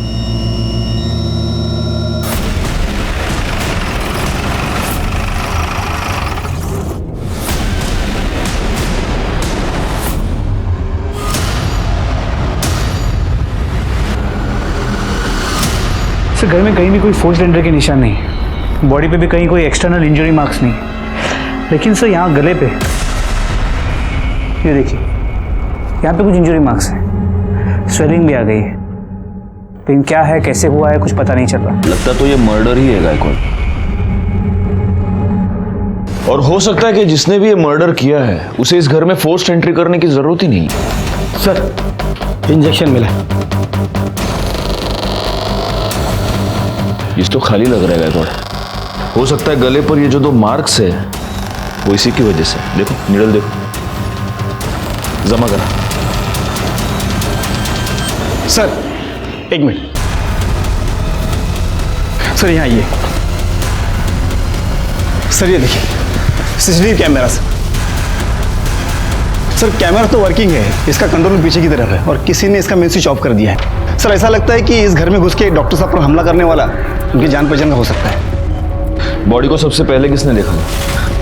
सर, घर में कहीं भी कोई फोर्स एंट्री के निशान नहीं, बॉडी पे भी कहीं कोई एक्सटर्नल इंजरी मार्क्स नहीं, लेकिन सर यहाँ गले पे, ये देखिए, यहाँ पे कुछ इंजरी मार्क्स हैं, स्वेलिंग भी आ गई है, लेकिन क्या है, कैसे हुआ है, कुछ पता नहीं चल रहा। लगता तो ये मर्डर ही है गायकवाड़। और हो सकता है कि जिसने भी ये मर्डर किया है उसे इस घर में फोर्स्ड एंट्री करने की जरूरत ही नहीं। सर इंजेक्शन मिला। इस तो खाली लग रहा है गायकवाड़। हो सकता है गले पर ये जो 2 मार्क्स है वो इसी की वजह से। देखो निडल देखो, जमा करा। सर 1 मिनट सर, यहाँ आइए सर। ये देखिए सीसीटीवी कैमरा सर। कैमरा तो वर्किंग है, इसका कंट्रोल पीछे की तरफ है और किसी ने इसका मेन स्विच ऑफ कर दिया है। सर ऐसा लगता है कि इस घर में घुस के डॉक्टर साहब पर हमला करने वाला उनकी जान पहचान का हो सकता है। बॉडी को सबसे पहले किसने देखा?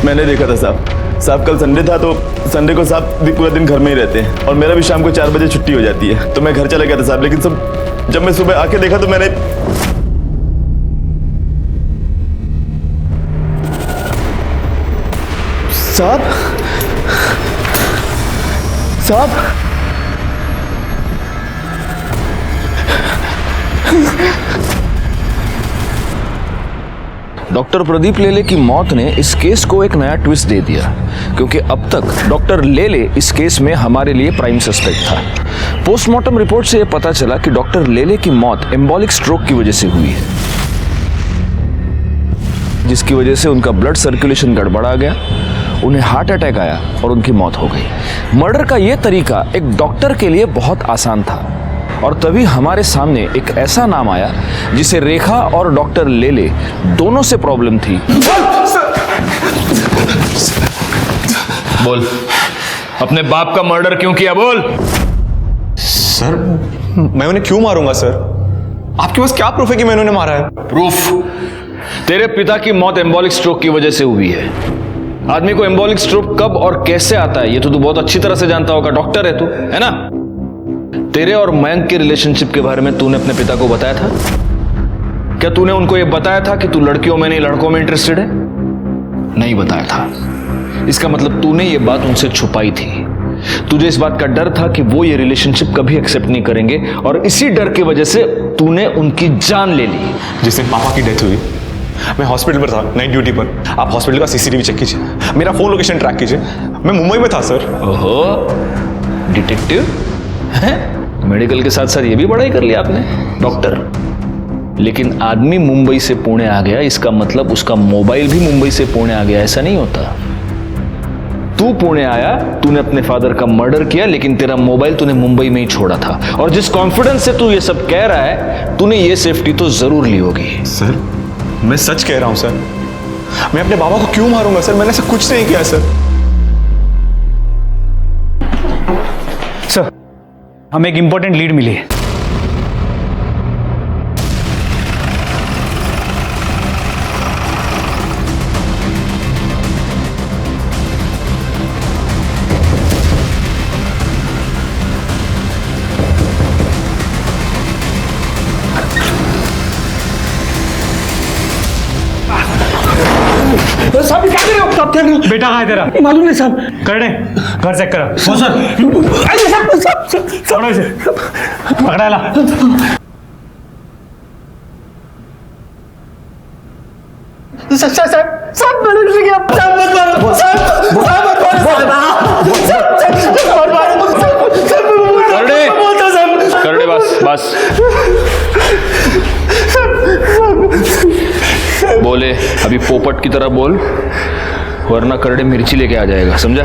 मैंने देखा था साहब। कल संडे था तो संडे को साहब भी पूरा दिन घर में ही रहते हैं और मेरा भी शाम को 4 बजे छुट्टी हो जाती है, तो मैं घर चला गया था साहब। लेकिन सब जब मैं सुबह आके देखा तो मैंने साहब डॉक्टर प्रदीप लेले की मौत ने इस केस को एक नया ट्विस्ट दे दिया, क्योंकि अब तक डॉक्टर लेले इस केस में हमारे लिए प्राइम सस्पेक्ट था। पोस्टमार्टम रिपोर्ट से यह पता चला कि डॉक्टर लेले की मौत एम्बोलिक स्ट्रोक की वजह से हुई है, जिसकी वजह से उनका ब्लड सर्कुलेशन गड़बड़ा गया, उन्हें हार्ट अटैक आया और उनकी मौत हो गई। मर्डर का यह तरीका एक डॉक्टर के लिए बहुत आसान था और तभी हमारे सामने एक ऐसा नाम आया जिसे रेखा और डॉक्टर लेले दोनों से प्रॉब्लम थी। बोल, अपने बाप का मर्डर क्यों किया? बोल। सर मैं उन्हें क्यों मारूंगा सर? आपके पास क्या प्रूफ है कि मैंने उन्हें मारा है? प्रूफ? तेरे पिता की मौत एम्बोलिक स्ट्रोक की वजह से हुई है। आदमी को एम्बोलिक स्ट्रोक कब और कैसे आता है ये तो तू बहुत अच्छी तरह से जानता होगा, डॉक्टर है तू, है ना? तेरे और मयंक के रिलेशनशिप के बारे में तूने अपने पिता को बताया था? क्या तूने उनको यह बताया था कि तू लड़कियों में नहीं लड़कों में इंटरेस्टेड है? नहीं बताया था। इसका मतलब तूने ये बात उनसे छुपाई थी। तुझे इस बात का डर था कि वो ये रिलेशनशिप कभी एक्सेप्ट नहीं करेंगे और इसी डर की वजह से तूने उनकी जान ले ली। जिस दिन पापा की डेथ हुई मैं हॉस्पिटल पर था, नाइट ड्यूटी पर। आप हॉस्पिटल का सीसीटीवी चेक कीजिए, मेरा फोन लोकेशन ट्रैक कीजिए। मैं मुंबई में था सर। ओहो, डिटेक्टिव हैं? मेडिकल के साथ साथ ये भी पढ़ाई कर लिया आपने, डॉक्टर। लेकिन आदमी मुंबई से पुणे आ गया, इसका मतलब उसका मोबाइल भी मुंबई से पुणे आ गया, ऐसा नहीं होता। तू पुणे आया, तूने अपने फादर का मर्डर किया, लेकिन तेरा मोबाइल तूने मुंबई में ही छोड़ा था। और जिस कॉन्फिडेंस से तू ये सब कह रहा है, तूने ये सेफ्टी तो जरूर ली होगी। सर मैं सच कह रहा हूं सर। मैं अपने बाबा को क्यों मारूंगा सर? मैंने ऐसा कुछ नहीं किया सर। सर हमें एक इंपॉर्टेंट लीड मिली है। साहब क्या कर रहे हो? साहब क्या कर रहे हो? बेटा कहाँ है तेरा? मालूम नहीं साहब। कर दे, घर चेक करा। हो सर। अरे साहब पकड़ो इसे, पकड़ा ला। साहब मैंने कुछ किया। साहब मत मारो। साहब कर दे बस। बोले अभी पोपट की तरह बोल, वरना करड़े मिर्ची लेके आ जाएगा, समझा?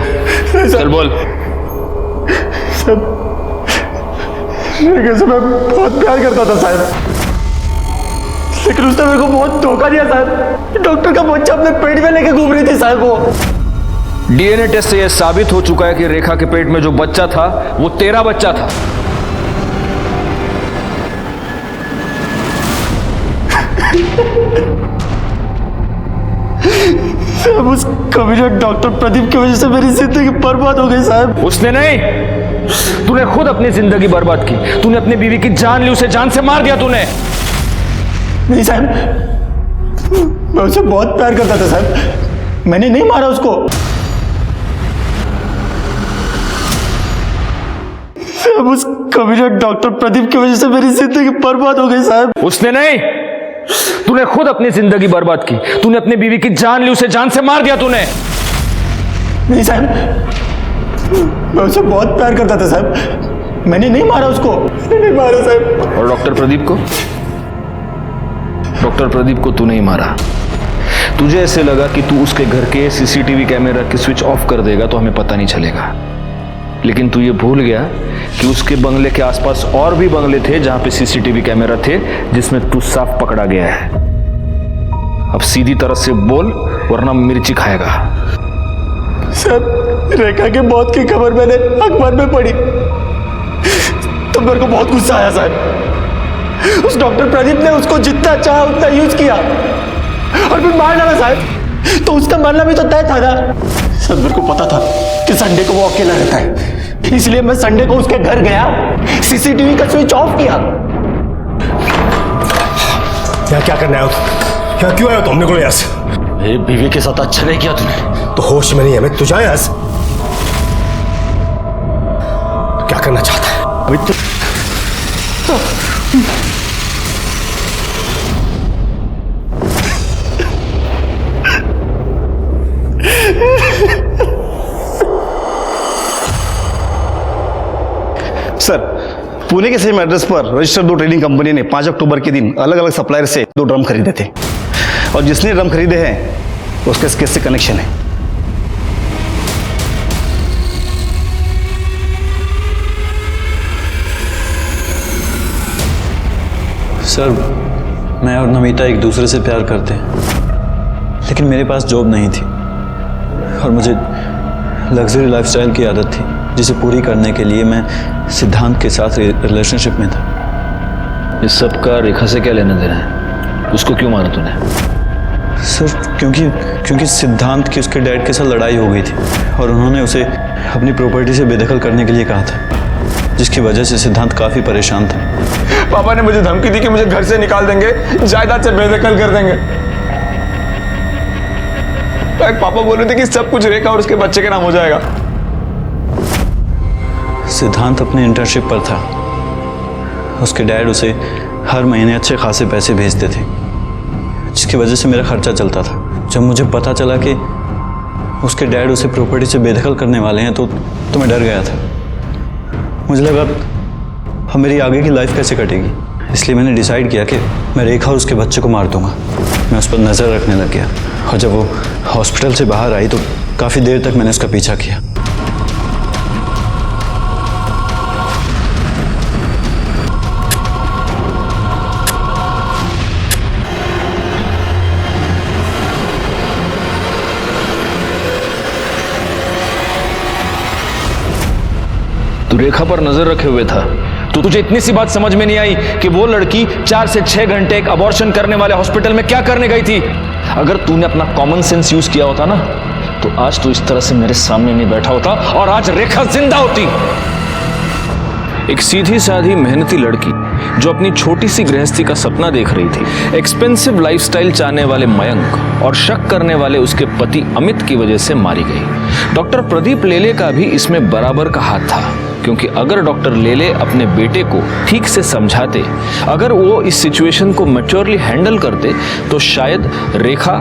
चल बोल। मैं बहुत प्यार करता था साहब, लेकिन उसने मेरे को बहुत धोखा दिया साहब। डॉक्टर का बच्चा अपने पेट में लेके घूम रही थी साहब। वो डीएनए टेस्ट से यह साबित हो चुका है कि रेखा के पेट में जो बच्चा था वो तेरा बच्चा था। साहब उस कमीना डॉक्टर प्रदीप की वजह से मेरी जिंदगी बर्बाद हो गई साहब। उसने नहीं, तूने खुद अपनी जिंदगी बर्बाद की। तूने अपनी बीवी की जान ली, उसे जान से मार दिया तूने। नहीं साहब, मैं उसे बहुत प्यार करता था साहब, मैंने नहीं मारा उसको। साहब उस कमीना डॉक्टर प्रदीप की वजह से मेरी जिंदगी बर्बाद हो गई साहब। उसने नहीं, तूने खुद अपनी जिंदगी बर्बाद की, तूने अपनी बीवी की जान ली, उसे जान से मार दिया तूने। नहीं साहब, मैं उससे बहुत प्यार करता था साहब, मैंने नहीं मारा उसको, मैंने नहीं मारा साहब। और डॉक्टर प्रदीप को? डॉक्टर प्रदीप को तू नहीं मारा। तुझे ऐसे लगा कि तू उसके घर के सीसीटीवी कैमरा की स्विच ऑफ कर देगा तो हमें पता नहीं चलेगा, लेकिन तू ये भूल गया कि उसके बंगले के आसपास और भी बंगले थे जहां पे सीसीटीवी कैमरा थे, जिसमें तू साफ पकड़ा गया है। अब सीधी तरह से बोल वरना मिर्ची खाएगा। साहब, रेखा के मौत की खबर मैंने अखबार में पढ़ी तो मेरे को बहुत गुस्सा आया साहब। उस डॉक्टर प्रदीप ने उसको जितना चाहा उतना यूज किया और फिर मार डाला साहब, तो उसका मरना भी तो तय था ना। सब मेरे को पता था कि संडे को वो अकेला रहता है, इसलिए मैं संडे को उसके घर गया, सीसीटीवी का स्विच ऑफ किया। क्या करना है? क्या क्यों आया तुमने को यहाँ से? मेरी बीवी के साथ अच्छा नहीं किया तूने। तो होश में नहीं है मैं, तू जा यहाँ से। क्या करना चाहता है अभी तू? सर, पुणे के सेम एड्रेस पर रजिस्टर्ड 2 ट्रेडिंग कंपनी ने 5 अक्टूबर के दिन अलग अलग सप्लायर से 2 ड्रम खरीदे थे और जिसने ड्रम खरीदे हैं उसके इस केस से कनेक्शन है। सर, मैं और नमिता एक दूसरे से प्यार करते हैं, लेकिन मेरे पास जॉब नहीं थी और मुझे लग्जरी लाइफस्टाइल की आदत थी, जिसे पूरी करने के लिए मैं सिद्धांत के साथ रिलेशनशिप में था। इस सब का रेखा से क्या लेना देना है? उसको क्यों मारा तूने? सर, क्योंकि सिद्धांत की उसके डैड के साथ लड़ाई हो गई थी और उन्होंने उसे अपनी प्रॉपर्टी से बेदखल करने के लिए कहा था, जिसकी वजह से सिद्धांत काफ़ी परेशान था। पापा ने मुझे धमकी दी कि मुझे घर से निकाल देंगे, जायदाद से बेदखल कर देंगे। पापा बोल रहे थे कि सब कुछ रेखा और उसके बच्चे के नाम हो जाएगा। सिद्धांत अपने इंटर्नशिप पर था। उसके डैड उसे हर महीने अच्छे खासे पैसे भेजते थे, जिसकी वजह से मेरा खर्चा चलता था। जब मुझे पता चला कि उसके डैड उसे प्रॉपर्टी से बेदखल करने वाले हैं तो मैं डर गया था। मुझे लगा अब मेरी आगे की लाइफ कैसे कटेगी, इसलिए मैंने डिसाइड किया कि मैं रेखा और उसके बच्चे को मार दूंगा। मैं उस पर नज़र रखने लग गया और जब वो हॉस्पिटल से बाहर आई तो काफ़ी देर तक मैंने उसका पीछा किया। तू रेखा पर नजर रखे हुए था, तो तुझे इतनी सी बात समझ में नहीं आई कि वो लड़की 4 से 6 घंटे एक अबॉर्शन करने वाले हॉस्पिटल में क्या करने गई थी? अगर तूने अपना कॉमन सेंस यूज किया होता ना, तो आज तू इस तरह से मेरे सामने नहीं बैठा होता और आज रेखा जिंदा होती। एक सीधी साधी मेहनती लड़की जो अपनी छोटी सी गृहस्थी का सपना देख रही थी, एक्सपेंसिव लाइफस्टाइल चाहने वाले मयंक और शक करने वाले उसके पति अमित की वजह से मारी गई। डॉक्टर प्रदीप लेले का भी इसमें बराबर का हाथ था, क्योंकि अगर डॉक्टर लेले अपने बेटे को ठीक से समझाते, अगर वो इस सिचुएशन को मैच्योरली हैंडल करते, तो शायद रेखा,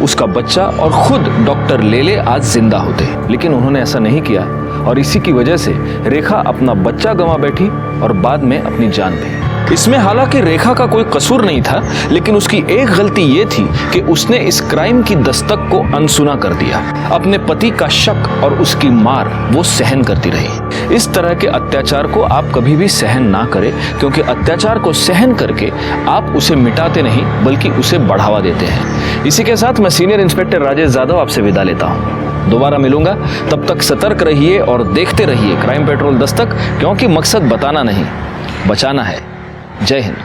उसका बच्चा और खुद डॉक्टर लेले आज जिंदा होते। लेकिन उन्होंने ऐसा नहीं किया और इसी की वजह से रेखा अपना बच्चा गंवा बैठी और बाद में अपनी जान भी। इसमें हालांकि रेखा का कोई कसूर नहीं था, लेकिन उसकी एक गलती ये थी कि उसने इस क्राइम की दस्तक को अनसुना कर दिया। अपने पति का शक और उसकी मार वो सहन करती रही। इस तरह के अत्याचार को आप कभी भी सहन ना करें, क्योंकि अत्याचार को सहन करके आप उसे मिटाते नहीं बल्कि उसे बढ़ावा देते हैं। इसी के साथ मैं सीनियर इंस्पेक्टर राजेश यादव आपसे विदा लेता हूँ। दोबारा मिलूंगा, तब तक सतर्क रहिए और देखते रहिए क्राइम पेट्रोल दस्तक, क्योंकि मकसद बताना नहीं, बचाना है। जय हिंद।